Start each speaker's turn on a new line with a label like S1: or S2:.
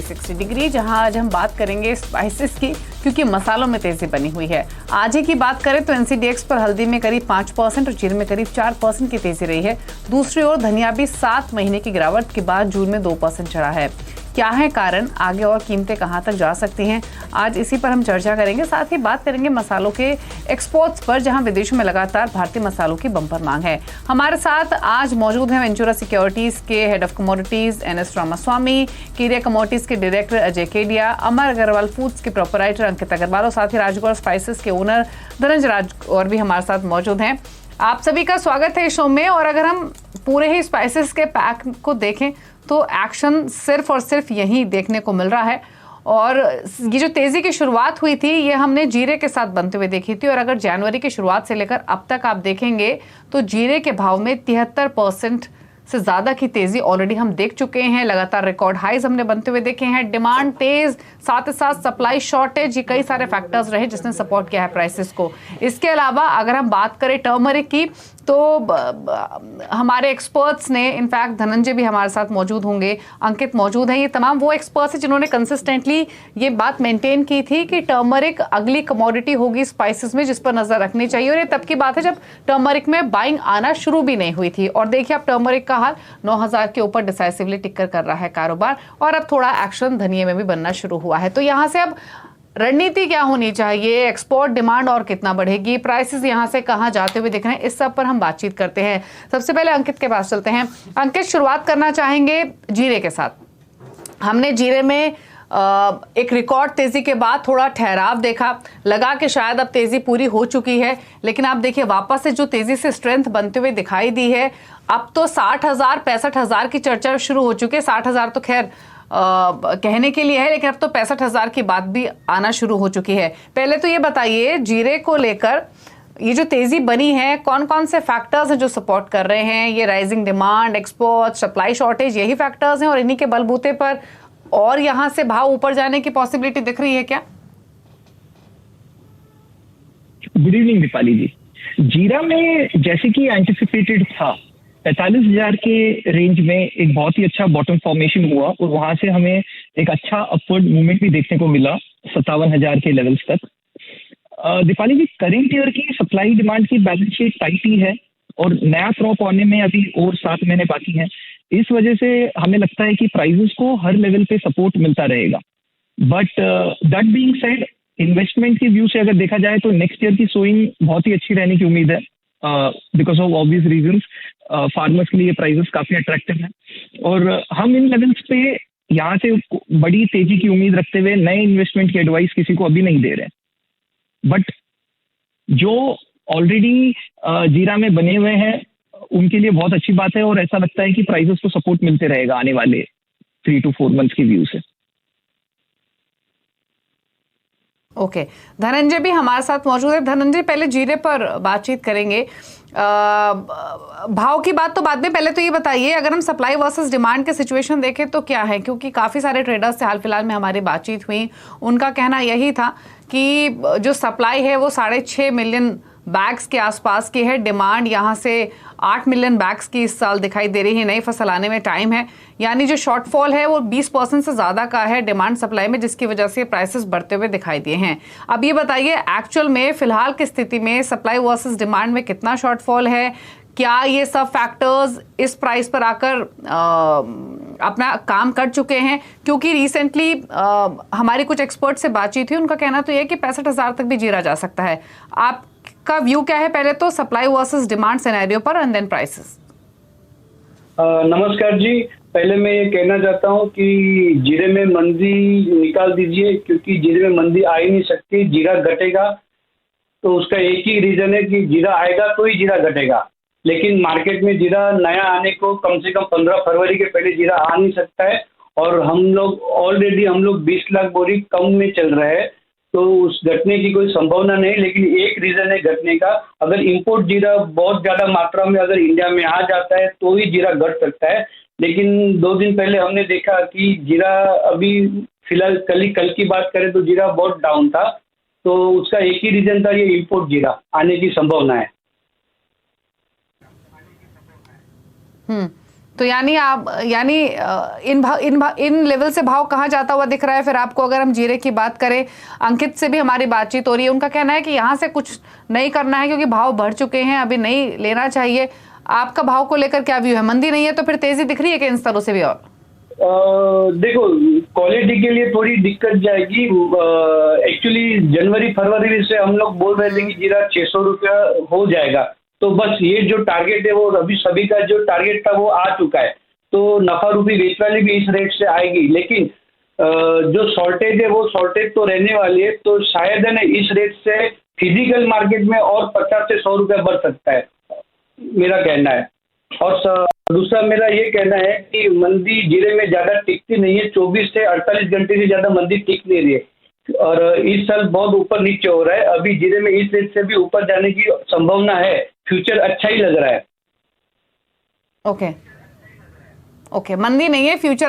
S1: 360 degree, जहां आज हम बात करेंगे स्पाइसेस की, क्योंकि मसालों में तेजी बनी हुई है। आज ही की बात करें तो एनसीडीएक्स पर हल्दी में करीब 5% और जीरे में करीब 4% की तेजी रही है। दूसरी ओर धनिया भी 7 महीने की गिरावट के बाद जून में 2% चढ़ा है। क्या है कारण, आगे और कीमतें कहां तक जा सकती हैं, आज इसी पर हम चर्चा करेंगे। साथ ही बात करेंगे मसालों के एक्सपोर्ट्स पर, जहां विदेशों में लगातार भारतीय मसालों की बम्पर मांग है। हमारे साथ आज मौजूद हैं वेंचुरा सिक्योरिटीज के head of commodities NS Ramaswamy, Kedia commodities के डायरेक्टर अजय केडिया, अमर अग्रवाल फूड्स के प्रोपराइटर अंकित अग्रवाल और साथ ही राजगौर स्पाइसेस के ओनर धनंजय राजगौर भी हमारे साथ मौजूद हैं। आप सभी का स्वागत है इस शो में। और अगर हम पूरे ही स्पाइसेस के पैक को देखें तो एक्शन सिर्फ और सिर्फ यही देखने को मिल रहा है। और ये जो तेजी की शुरुआत हुई थी, ये हमने जीरे के साथ बनते हुए देखी थी। और अगर जनवरी की शुरुआत से लेकर अब तक आप देखेंगे तो जीरे के भाव में 73% से ज्यादा की तेजी ऑलरेडी हम देख चुके हैं। लगातार रिकॉर्ड हाईज हमने बनते हुए देखे हैं। डिमांड तेज, साथ ही साथ सप्लाई शॉर्टेज, ये कई सारे फैक्टर्स रहे जिसने सपोर्ट किया है प्राइसेस को। इसके अलावा अगर हम बात करें टर्मरिक की, तो हमारे एक्सपर्ट्स ने, इनफैक्ट धनंजय भी हमारे साथ मौजूद होंगे, अंकित मौजूद हैं, ये तमाम वो एक्सपर्ट्स हैं जिन्होंने कंसिस्टेंटली ये बात मेंटेन की थी कि टर्मरिक अगली कमोडिटी होगी स्पाइसेस में, जिस पर नजर रखनी चाहिए। और ये तब की बात है जब टर्मरिक में बाइंग आना शुरू भी नहीं हुई थी। और देखिए अब टर्मरिक का हाल 9000 के ऊपर डिसाइसिवली टिक्कर कर रहा है कारोबार, और अब थोड़ा एक्शन धनिये में भी बनना शुरू हुआ है। तो यहाँ से अब रणनीति क्या होनी चाहिए, एक्सपोर्ट डिमांड और कितना बढ़ेगी, प्राइसेस यहाँ से कहाँ जाते हुए दिख रहे हैं, इस सब पर हम बातचीत करते हैं। सबसे पहले अंकित के पास चलते हैं। अंकित, शुरुआत करना चाहेंगे जीरे के साथ। हमने जीरे में एक रिकॉर्ड तेजी के बाद थोड़ा ठहराव देखा, लगा कि शायद अब तेजी पूरी हो चुकी है, लेकिन आप देखिए वापस से जो तेजी से स्ट्रेंथ बनते हुए दिखाई दी है, अब तो 60,000 65,000 की चर्चा शुरू हो चुकी है। 60,000 तो खैर कहने के लिए है, लेकिन अब तो 65,000 की बात भी आना शुरू हो चुकी है। पहले तो ये बताइए, जीरे को लेकर ये जो तेजी बनी है, कौन कौन से फैक्टर्स हैं जो सपोर्ट कर रहे हैं? ये rising demand, export, supply shortage, यही फैक्टर्स हैं और इन्हीं के बलबूते पर और यहां से भाव ऊपर जाने की पॉसिबिलिटी दिख रही है क्या?
S2: गुड इवनिंग दीपाली जी। जीरा में जैसे कि एंटिसिपेटेड था, 45,000 के रेंज में एक बहुत ही अच्छा बॉटम फॉर्मेशन हुआ और वहां से हमें एक अच्छा अपवर्ड मूवमेंट भी देखने को मिला 57,000 के लेवल्स तक। दीपाली जी, करेंट ईयर की सप्लाई डिमांड की बैलेंस शीट टाइट ही है और नया क्रॉप आने में अभी और 7 महीने बाकी हैं। इस वजह से हमें लगता है कि प्राइसेस को हर लेवल पे सपोर्ट मिलता रहेगा। But that being said, investment की व्यू से अगर देखा जाए तो नेक्स्ट ईयर की सोइंग बहुत ही अच्छी रहने की उम्मीद है, because of obvious reasons. Farmers के लिए प्राइसेस काफी अट्रैक्टिव हैं और हम इन लेवल्स पे यहाँ से बड़ी तेजी की उम्मीद रखते हुए नए इन्वेस्टमेंट की एडवाइस किसी को अभी नहीं दे रहे हैं। बट जो ऑलरेडी जीरा में बने हुए हैं उनके लिए बहुत अच्छी बात है और ऐसा लगता है कि प्राइसेस को सपोर्ट मिलते रहेगा आने वाले 3 to 4 मंथ्स की व्यू से।
S1: ओके, धनंजय भी हमारे साथ मौजूद है। धनंजय, पहले जीरे पर बातचीत करेंगे, भाव की बात तो बाद में। पहले तो ये बताइए, अगर हम सप्लाई वर्सेस डिमांड के सिचुएशन देखें तो क्या है, क्योंकि काफ़ी सारे ट्रेडर्स से हाल फिलहाल में हमारी बातचीत हुई, उनका कहना यही था कि जो सप्लाई है वो 6.5 मिलियन बैग्स के आसपास की है, डिमांड यहाँ से 8 मिलियन बैग्स की इस साल दिखाई दे रही है। नई फसल आने में टाइम है, यानी जो शॉर्टफॉल है वो 20% से ज़्यादा का है डिमांड सप्लाई में, जिसकी वजह से प्राइसेस बढ़ते हुए दिखाई दिए हैं। अब ये बताइए, एक्चुअल में फिलहाल की स्थिति में सप्लाई वर्सेस डिमांड में कितना शॉर्टफॉल है? क्या ये सब फैक्टर्स इस प्राइस पर आकर अपना काम कर चुके हैं? क्योंकि रिसेंटली हमारी कुछ एक्सपर्ट से बातचीत हुई, उनका कहना तो यह कि 65,000 तक भी जीरा जा सकता है। आपका व्यू क्या है, पहले तो सप्लाई वर्सेस डिमांड सिनेरियो पर एंड देन प्राइसेस?
S3: नमस्कार जी। पहले मैं ये कहना चाहता हूँ कि जीरे में मंदी निकाल दीजिए, क्योंकि जीरे में मंदी आ ही नहीं सकती। जीरा घटेगा तो उसका एक ही रीजन है कि जीरा आएगा तो ही जीरा घटेगा, लेकिन मार्केट में जीरा नया आने को कम से कम 15 फरवरी के पहले जीरा आ नहीं सकता है। और हम लोग ऑलरेडी 20 लाख बोरी कम में चल रहे हैं, तो उस घटने की कोई संभावना नहीं। लेकिन एक रीजन है घटने का, अगर इंपोर्ट जीरा बहुत ज़्यादा मात्रा में अगर इंडिया में आ जाता है तो ही जीरा घट सकता है। लेकिन 2 दिन पहले हमने देखा कि जीरा अभी फिलहाल कल की बात करें तो जीरा बहुत डाउन था, तो उसका एक ही रीजन था, ये इंपोर्ट जीरा आने की संभावना है।
S1: तो इन लेवल से भाव कहाँ जाता हुआ दिख रहा है फिर आपको? अगर हम जीरे की बात करें, अंकित से भी हमारी बातचीत हो रही है, उनका कहना है कि यहाँ से कुछ नहीं करना है क्योंकि भाव बढ़ चुके हैं, अभी नहीं लेना चाहिए। आपका भाव को लेकर क्या व्यू है? मंदी नहीं है तो फिर तेजी दिख रही है कि इन स्तरों से भी? और
S3: देखो, क्वालिटी के लिए थोड़ी दिक्कत जाएगी। एक्चुअली जनवरी फरवरी से हम लोग बोल रहे थे कि जीरा 600 रुपया हो जाएगा, तो बस ये जो टारगेट है वो अभी सभी का जो टारगेट था वो आ चुका है। तो नफा रूपी बेच वाली भी इस रेट से आएगी, लेकिन जो शॉर्टेज है वो शॉर्टेज तो रहने वाली है। तो शायद है ना इस रेट से फिजिकल मार्केट में और 50 से 100 रुपया बढ़ सकता है, मेरा कहना है। और दूसरा मेरा ये कहना है कि मंदी जीरे में ज्यादा टिकती नहीं है, 24 से 48 घंटे से ज्यादा मंदी टिक नहीं रही है। और इस साल बहुत ऊपर नीचे हो रहा है, अभी जीरे में इस रेट से भी ऊपर जाने की संभावना है। फ्यूचर अच्छा ही लग रहा है।
S1: ओके, मंदी नहीं है, फ्यूचर